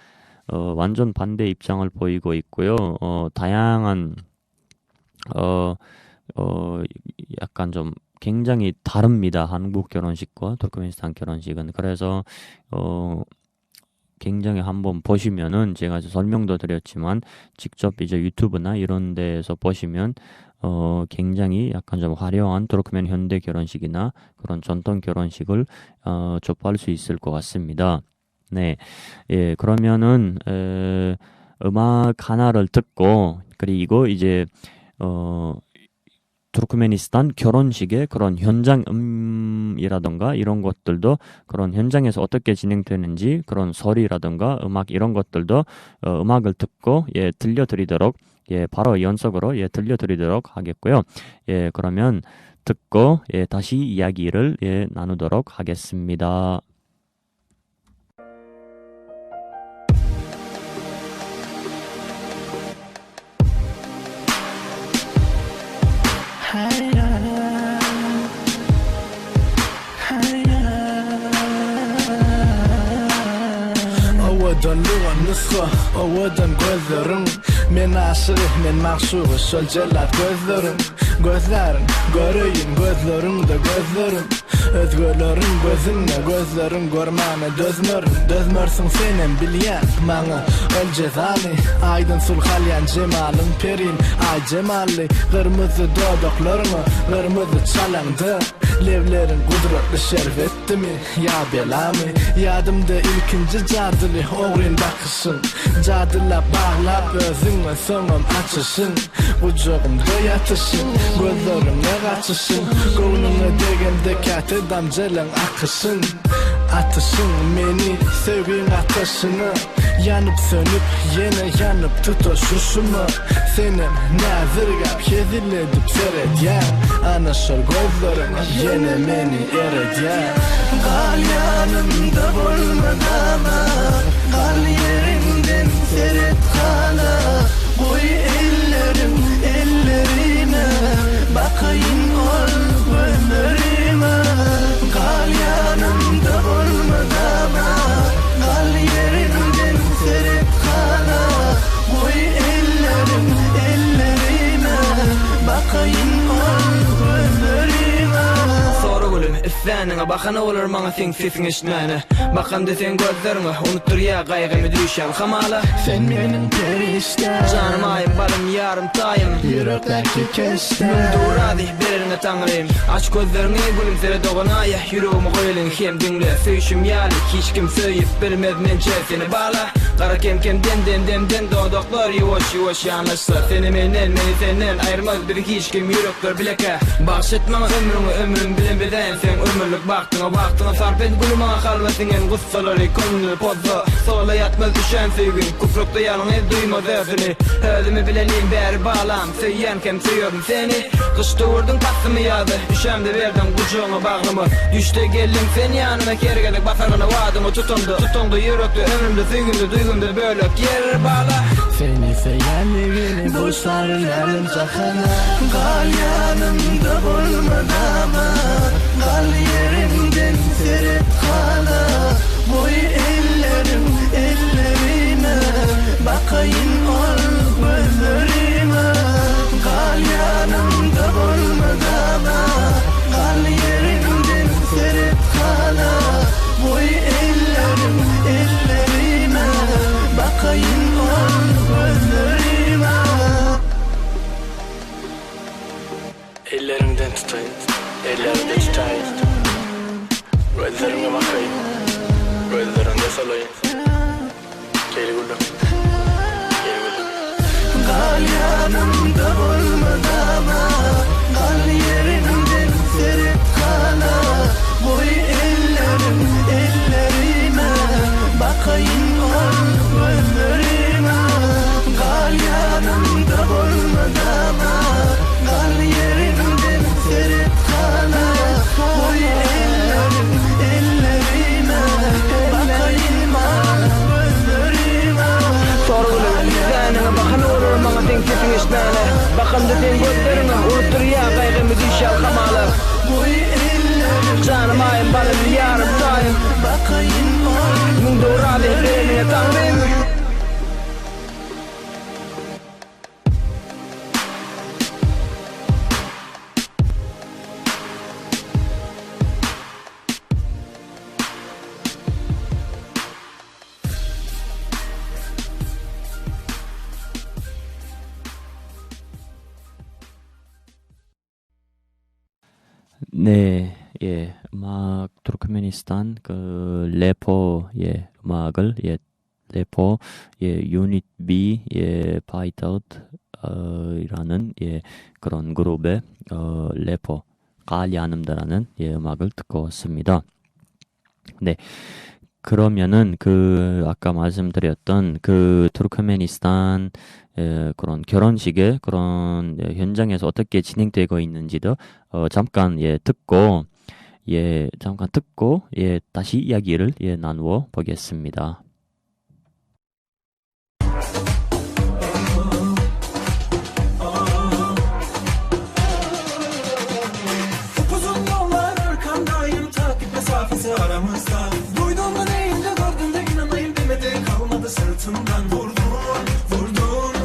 완전 반대 입장을 보이고 있고요. 다양한 약간 좀 굉장히 다릅니다. 한국 결혼식과 투르크메니스탄 결혼식은. 그래서 굉장히 한번 보시면은 제가 설명도 드렸지만 직접 이제 유튜브나 이런 데에서 보시면 굉장히 약간 좀 화려한 투르크멘 현대 결혼식이나 그런 전통 결혼식을 접할 수 있을 것 같습니다. 네, 그러면은 음악 하나를 듣고 그리고 이제 투르크메니스탄 결혼식의 그런 현장음이라던가 이런 것들도 그런 현장에서 어떻게 진행되는지 그런 소리라던가 음악 이런 것들도 음악을 듣고 들려드리도록 바로 연속으로 들려드리도록 하겠고요. 그러면 듣고 다시 이야기를 나누도록 하겠습니다. أودن لغة نسخة أودن قذرن من عصره من معشوق الشلجلات قذرن قرين قذرن دا قذرن أذقلرن قذنا قذرن قرمانا دزمر سنسينن بليان معنا الجذاني أيضا سلخاليان جمال بيرين جمالي غرمز دودق لرما غرمز تشالان دا Levlerin kudretli şerbettimi ya belami Yadımda ilkinci cadili oğrin bakışın Cadila bağlap özünle sonum açışın Ucuğumda yatışın Gözlerimle kaçışın Kolununa degende katı damcalın akışın Atışın beni sevgin ateşini Yanıp sönüp yine yanıp tutuşuşumu Senin nazırgap yediledip seyredyen Anaşır gözlerim yine beni eredyen Kal yanımda bulmadama Kal yerinden seyret hala Koy ellerine Bakayım ol gözlerime Kal yanımda bulmadama Kal yerinden seyret hala Koy ellerime Bakayım ol gözlerime Sonra gülüm üstlenine bakan olur bana sen sesini işitmeni Bakan desen gözlerine unuttur ya kaygımı düşen kamala Sen benim perişten Canım ayım balım yarım tayım Yüreklerki kestim Dur hadi birine tanrıyım Aç gözlerini gülümsere doğuna ya Yüreğimi koyulun hem dinle Söyüşüm yali hiç kim söyüp bilmez mence seni bağla Kara kem den doğdoklar yavaş yanlışlar Seni menen senden ayırmaz bir hiç kim yürekler bileke Bahşetmem ömrümü bilen beden sen ömürlük Vaktına sarf et gülüme halvetingen gussaları Könlü pozda sola yatmaz düşen sevgin Kufrukta yanını duyma derdini Özümü bilenim beri bağlam Seyyen kem seviyorum seni Kışta vurdun tatlımı yadı Düşemde verdim kucuğuna bağlımı Düşte geldim sen yanıma kergedik basarına vadımı Tutundu yürekli ömrümde sevgimde duygumda böyle yer bağla Seni seyenliğini boşların elim sakına Kal yanımda bulmadama Kal yerimden seret hala Boy ellerime Bakayım ol gözlerime Kal yanımda bulmadama Kal yerimden seret hala Boy ellerime Bakayım ol gözlerime Ellerimden tutayım, ellerimde tutayım Gözlerime bakayım, gözlerimde salayım Gel gülüm, gel gülüm Kal yanımda bulmadama Kal yerimden seret hala Boy ellerime Bakayım ol gözlerime Kal yanımda bulmadama Kal yerimden seret hala Boy ellerime Bakayım ol gözlerime Sorgulum izlenine bakın olur bana denk sesin işlerine Bakın da sen gözlerine unuttur ya kaygımı düşer kamalı Boy ellerime Canım ayım balım yarım sayım Bakayım ol Mun doğru aleyhlerine tanrım 네, 예, 음악 투르크메니스탄 그 래퍼 예 음악을 예 래퍼 예 유닛 B 예 바이트아웃 이라는 예 그런 그룹의 래퍼 갈리아눔다라는 예 음악을 듣고 왔습니다. 네. 그러면은 그 아까 말씀드렸던 그 투르크메니스탄 그런 결혼식의 그런 현장에서 어떻게 진행되고 있는지도 잠깐 듣고 잠깐 듣고 다시 이야기를 나누어 보겠습니다. Uzun yollar arkamdayım takip mesafesi aramızda Duydum da neyim de gördüm de inanayım demedi kalmadı sırtımdan Vurdun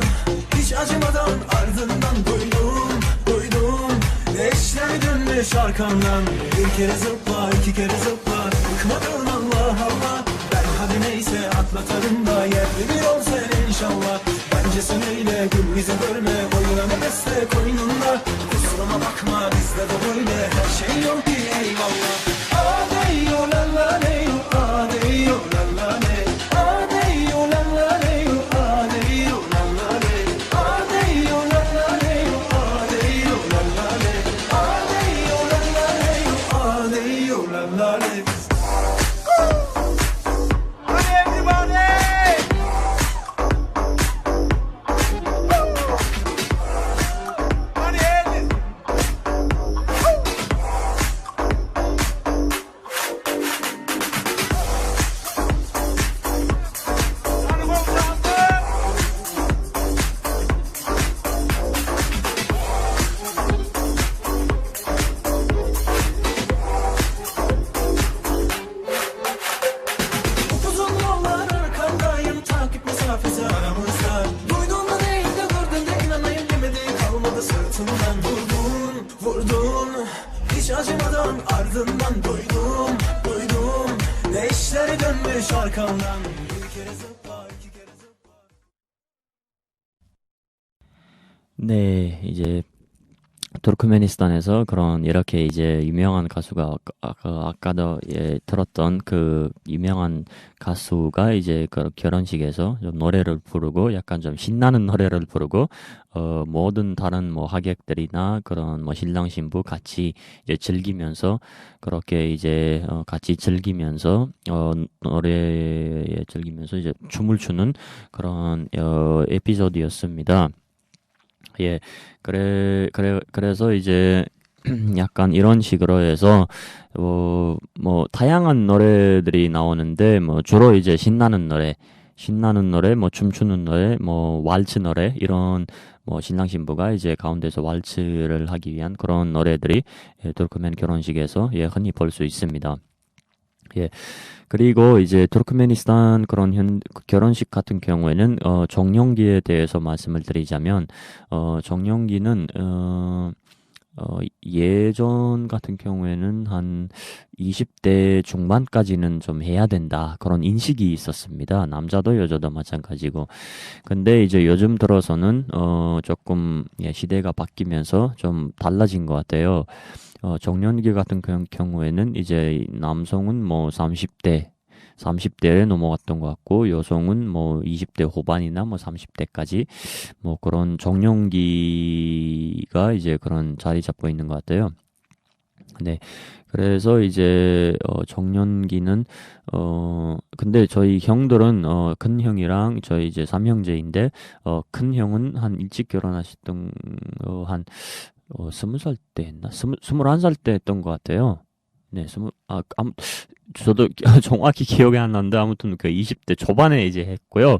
hiç acımadan ardından duydum Eşler dönmüş arkamdan bir kere zıpla iki kere zıpla Bıkmadın Allah Allah ben hadi neyse atlatarım da yerli bir ol sen inşallah Bence sen öyle gül bize görme oynama destek oyununda Kusuruma bakma bizde de böyle her şey yok ki eyvallah Adeyo la la leyo adeyo la la le Adeyo la la leyo adeyo la la le Adeyo la la leyo adeyo la la le Adeyo la la leyo adeyo la la le Uzun yollar arkamdayım takip mesafesi aramızda Duydum da neyim de gördüm de inanayım demedi kalmadı sırtımdan Vurdun hiç acımadan ardından duydum Ne işler dönmüş arkamdan bir kere zıpla iki kere zıpla 네, 이제 투르크메니스탄에서 그런 이렇게 이제 유명한 가수가 아까도 들었던 그 유명한 가수가 이제 그 결혼식에서 좀 노래를 부르고 약간 좀 신나는 노래를 부르고 모든 다른 뭐 하객들이나 그런 뭐 신랑 신부 같이 이제 즐기면서 그렇게 이제 같이 즐기면서 노래에 즐기면서 이제 춤을 추는 그런 에피소드였습니다. 예, 그래서 이제 약간 이런 식으로 해서, 뭐, 다양한 노래들이 나오는데, 뭐, 주로 이제 신나는 노래, 뭐, 춤추는 노래, 뭐, 왈츠 노래, 이런, 뭐, 신랑 신부가 이제 가운데서 왈츠를 하기 위한 그런 노래들이, 투르크멘 결혼식에서, 흔히 볼 수 있습니다. 예. 그리고 이제 투르크메니스탄 그런 결혼식 같은 경우에는 정령기에 대해서 말씀을 드리자면 정령기는 예전 같은 경우에는 한 20대 중반까지는 좀 해야 된다. 그런 인식이 있었습니다. 남자도 여자도 마찬가지고. 근데 이제 요즘 들어서는 조금 시대가 바뀌면서 좀 달라진 것 같아요. 정년기 같은 경우에는 이제 남성은 뭐 30대에 넘어갔던 것 같고, 여성은 뭐 20대 후반이나 뭐 30대까지 뭐 그런 정년기가 이제 그런 자리 잡고 있는 것 같아요. 네. 그래서 이제 정년기는 근데 저희 형들은 큰 형이랑 저희 이제 삼형제인데 큰 형은 한 일찍 결혼하셨던 한 20살 때 했나? 21살 때 했던 것 같아요. 네, 저도 정확히 기억이 안 나는데 아무튼 그 20대 초반에 이제 했고요.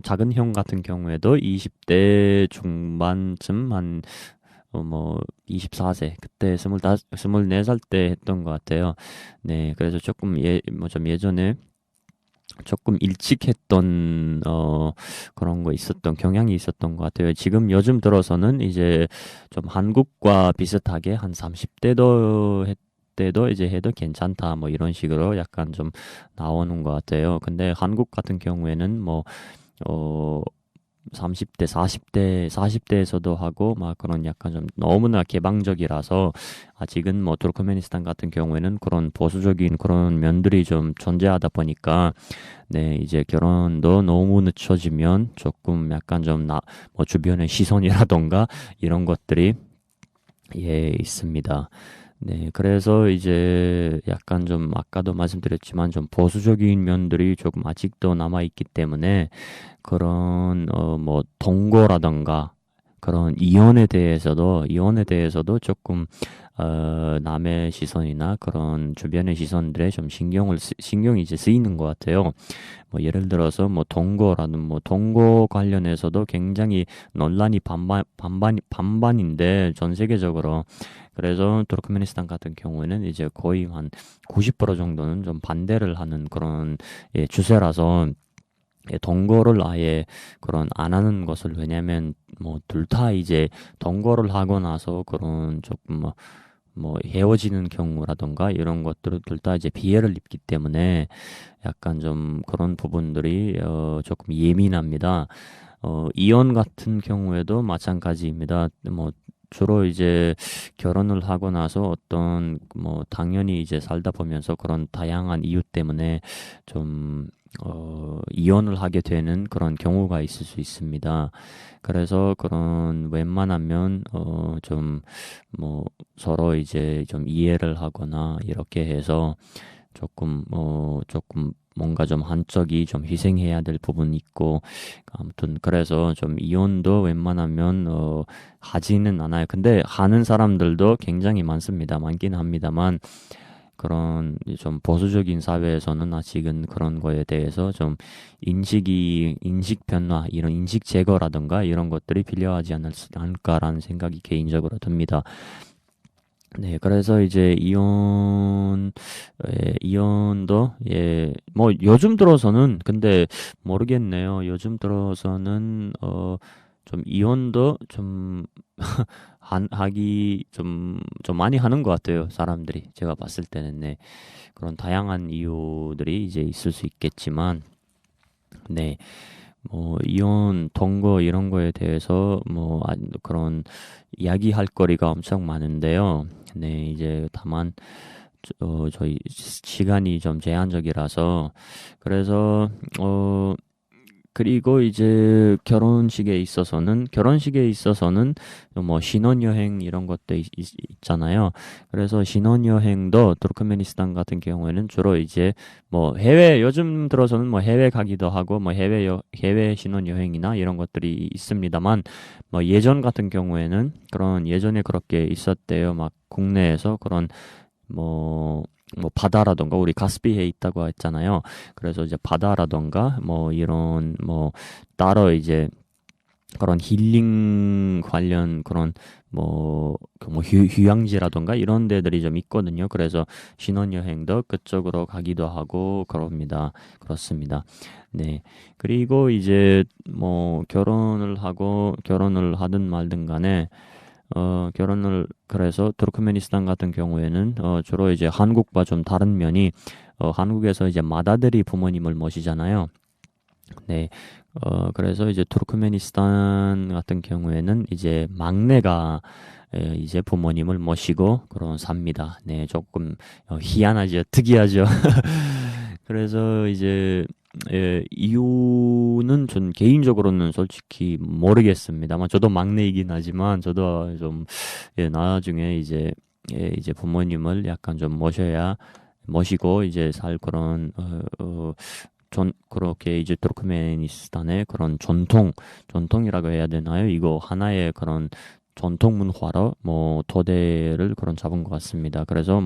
작은 형 같은 경우에도 20대 중반쯤 뭐 24세 그때 24살 때 했던 것 같아요. 네, 그래서 조금 좀 예전에 조금 일찍 했던 그런 거 있었던 경향이 있었던 것 같아요. 지금 요즘 들어서는 이제 좀 한국과 비슷하게 한 30대도 때도 이제 해도 괜찮다 뭐 이런 식으로 약간 좀 나오는 것 같아요. 근데 한국 같은 경우에는 뭐 30대, 40대에서도 하고, 막 그런 약간 좀 너무나 개방적이라서, 아직은 뭐 투르크메니스탄 같은 경우에는 그런 보수적인 그런 면들이 좀 존재하다 보니까, 네, 이제 결혼도 너무 늦춰지면 조금 약간 좀 뭐 주변의 시선이라던가 이런 것들이, 있습니다. 네, 그래서 이제 약간 좀 아까도 말씀드렸지만 좀 보수적인 면들이 조금 아직도 남아있기 때문에 그런 뭐 동거라던가 그런 이혼에 대해서도 조금 남의 시선이나 그런 주변의 시선들에 좀 신경이 이제 쓰이는 것 같아요. 뭐 예를 들어서 뭐 동거 관련해서도 굉장히 논란이 반반인데 전 세계적으로. 그래서 투르크메니스탄 같은 경우에는 이제 거의 한 90% 정도는 좀 반대를 하는 그런 추세라서 동거를 아예 그런 안 하는 것을, 왜냐면 뭐 둘 다 이제 동거를 하고 나서 그런 조금 뭐 헤어지는 경우라던가 이런 것들을 둘 다 이제 피해를 입기 때문에 약간 좀 그런 부분들이 조금 예민합니다. 이혼 같은 경우에도 마찬가지입니다. 뭐 주로 이제 결혼을 하고 나서 어떤 뭐 당연히 이제 살다 보면서 그런 다양한 이유 때문에 좀 이혼을 하게 되는 그런 경우가 있을 수 있습니다. 그래서 그런 웬만하면 좀 뭐 서로 이제 좀 이해를 하거나 이렇게 해서 조금 뭔가 좀 한쪽이 좀 희생해야 될 부분이 있고, 아무튼 그래서 좀 이혼도 웬만하면 하지는 않아요. 근데 하는 사람들도 굉장히 많긴 합니다만, 그런 좀 보수적인 사회에서는 아직은 그런 거에 대해서 좀 인식 변화, 이런 인식 제거라든가 이런 것들이 필요하지 않을까라는 생각이 개인적으로 듭니다. 네, 그래서 이제 이혼도, 뭐 요즘 들어서는, 근데 모르겠네요. 요즘 들어서는, 좀 이혼도 좀, 하기 좀 많이 하는 것 같아요. 사람들이. 제가 봤을 때는, 네. 그런 다양한 이유들이 이제 있을 수 있겠지만, 네. 뭐 이혼, 동거 이런 거에 대해서 뭐 그런 이야기할 거리가 엄청 많은데요. 네, 이제 다만 저희 시간이 좀 제한적이라서 그래서 그리고 이제 결혼식에 있어서는 뭐 신혼여행 이런 것도 있잖아요. 그래서 신혼여행도 투르크메니스탄 같은 경우에는 주로 이제 뭐 요즘 들어서는 뭐 해외 가기도 하고 뭐 해외 신혼여행이나 이런 것들이 있습니다만 뭐 예전 같은 경우에는 예전에 그렇게 있었대요. 막 국내에서 그런 뭐 바다라던가 우리 가스피해 있다고 했잖아요. 그래서 이제 바다라던가 뭐 이런 뭐 따로 이제 그런 힐링 관련 그런 휴양지라던가 이런 데들이 좀 있거든요. 그래서 신혼여행도 그쪽으로 가기도 하고 그렇습니다. 네. 그리고 이제 뭐 결혼을 하든 말든 간에 그래서 투르크메니스탄 같은 경우에는 주로 이제 한국과 좀 다른 면이 한국에서 이제 맏아들이 부모님을 모시잖아요. 네. 그래서 이제 투르크메니스탄 같은 경우에는 이제 막내가 이제 부모님을 모시고 삽니다. 네, 조금 희한하죠. 특이하죠. 그래서 이제 이유는 전 개인적으로는 솔직히 모르겠습니다만 저도 막내이긴 하지만 저도 좀 나중에 이제 부모님을 약간 좀 모시고 이제 살 그렇게 이제 투르크메니스탄의 그런 전통이라고 해야 되나요? 이거 하나의 그런 전통 문화로 뭐 토대를 잡은 것 같습니다. 그래서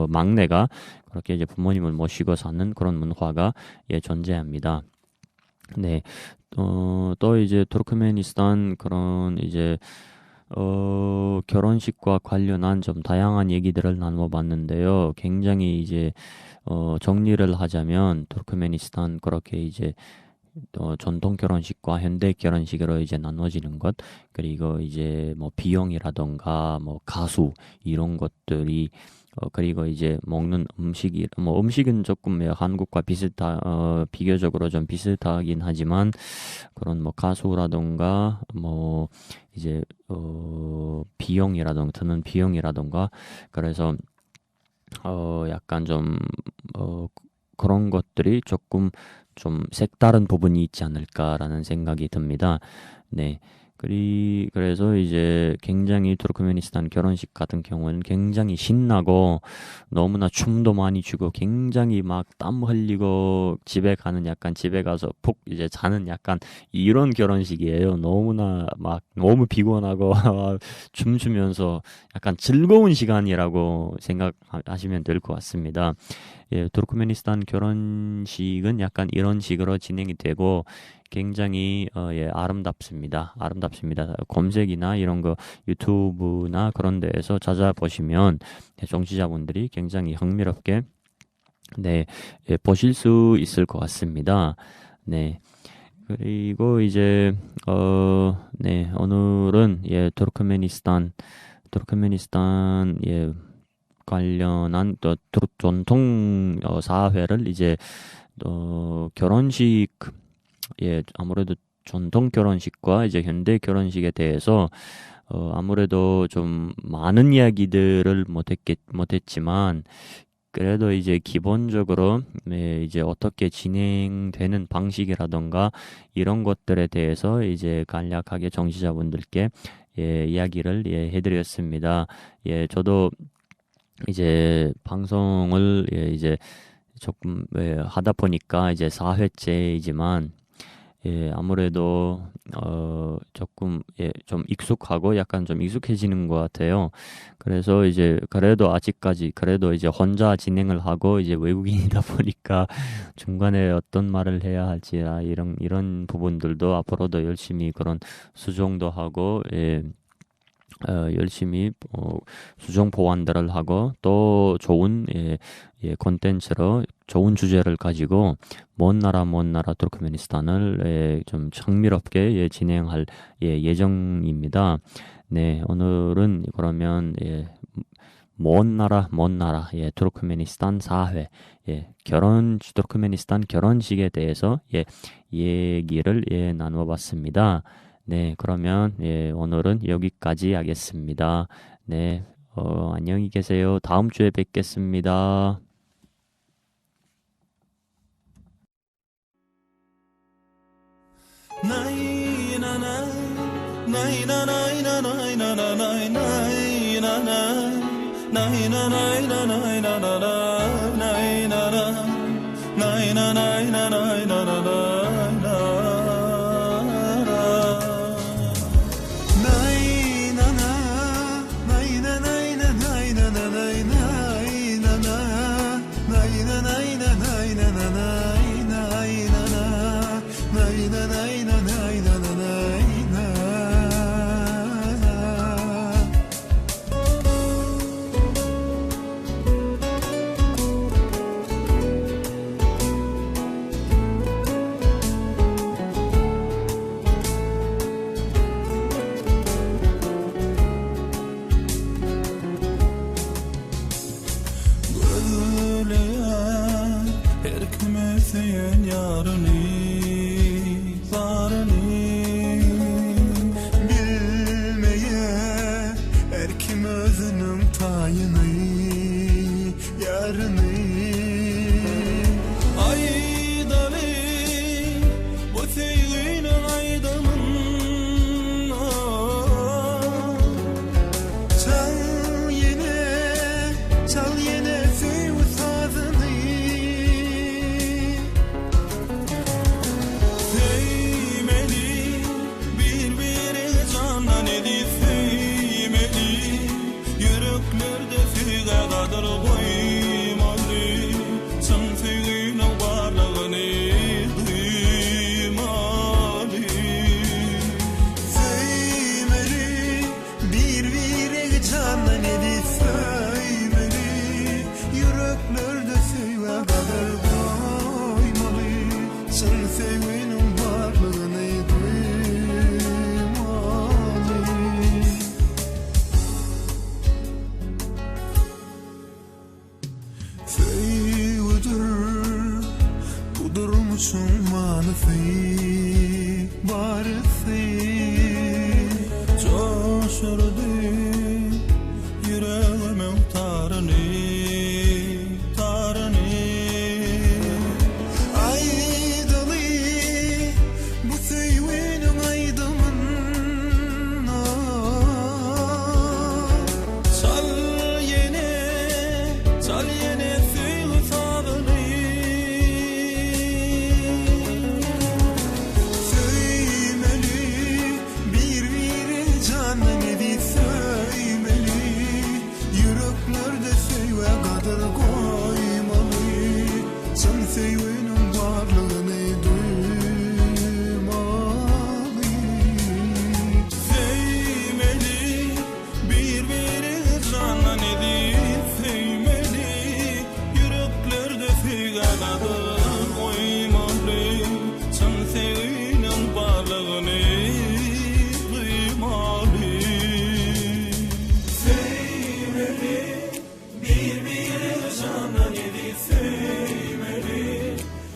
막내가 그렇게 이제 부모님을 모시고 사는 그런 문화가 존재합니다. 네, 또 이제 투르크메니스탄 그런 이제 결혼식과 관련한 좀 다양한 얘기들을 나눠봤는데요. 굉장히 이제 정리를 하자면 투르크메니스탄 그렇게 이제 전통 결혼식과 현대 결혼식으로 이제 나눠지는 것, 그리고 이제 뭐 비용이라던가 뭐 가수 이런 것들이 그리고 이제 먹는 음식은 조금 한국과 비교적으로 좀 비슷하긴 하지만 그런 뭐 가수라던가 뭐 이제 드는 비용이라던가 그래서 약간 좀 그런 것들이 조금 좀 색다른 부분이 있지 않을까라는 생각이 듭니다. 네. 그래서 이제 굉장히 투르크메니스탄 결혼식 같은 경우는 굉장히 신나고 너무나 춤도 많이 추고 굉장히 막 땀 흘리고 집에 가서 푹 이제 자는 약간 이런 결혼식이에요. 너무나 막 너무 피곤하고 춤추면서 약간 즐거운 시간이라고 생각하시면 될 것 같습니다. 예, 투르크메니스탄 결혼식은 약간 이런 식으로 진행이 되고 굉장히 아름답습니다. 검색이나 이런 거 유튜브나 그런 데에서 찾아보시면 정치자분들이 굉장히 흥미롭게 보실 수 있을 것 같습니다. 네. 그리고 이제 오늘은 투르크메니스탄 관련한 또 전통 사회를 이제 결혼식 아무래도 전통 결혼식과 이제 현대 결혼식에 대해서 아무래도 좀 많은 이야기들을 못했지만 그래도 이제 기본적으로 이제 어떻게 진행되는 방식이라던가 이런 것들에 대해서 이제 간략하게 정치자분들께 이야기를 해드렸습니다. 저도 이제 방송을 이제 조금 하다 보니까 이제 4회째이지만 아무래도 조금 좀 익숙하고 약간 좀 익숙해지는 것 같아요. 그래서 이제 그래도 이제 혼자 진행을 하고 이제 외국인이다 보니까 중간에 어떤 말을 해야 할지 이런 부분들도 앞으로도 열심히 그런 수정도 하고 열심히 수정 보완들을 하고 또 좋은 콘텐츠로 좋은 주제를 가지고 먼 나라 투르크메니스탄을 좀 흥미롭게 진행할 예정입니다. 네, 오늘은 그러면 먼 나라, 예, 투르크메니스탄 사회, 예, 투르크메니스탄 결혼식에 대해서, 예, 얘기를, 예, 나눠봤습니다. 네, 그러면, 예, 오늘은 여기까지 하겠습니다. 네, 안녕히 계세요. 다음 주에 뵙겠습니다.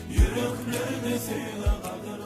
Yüreklerde sevda kadar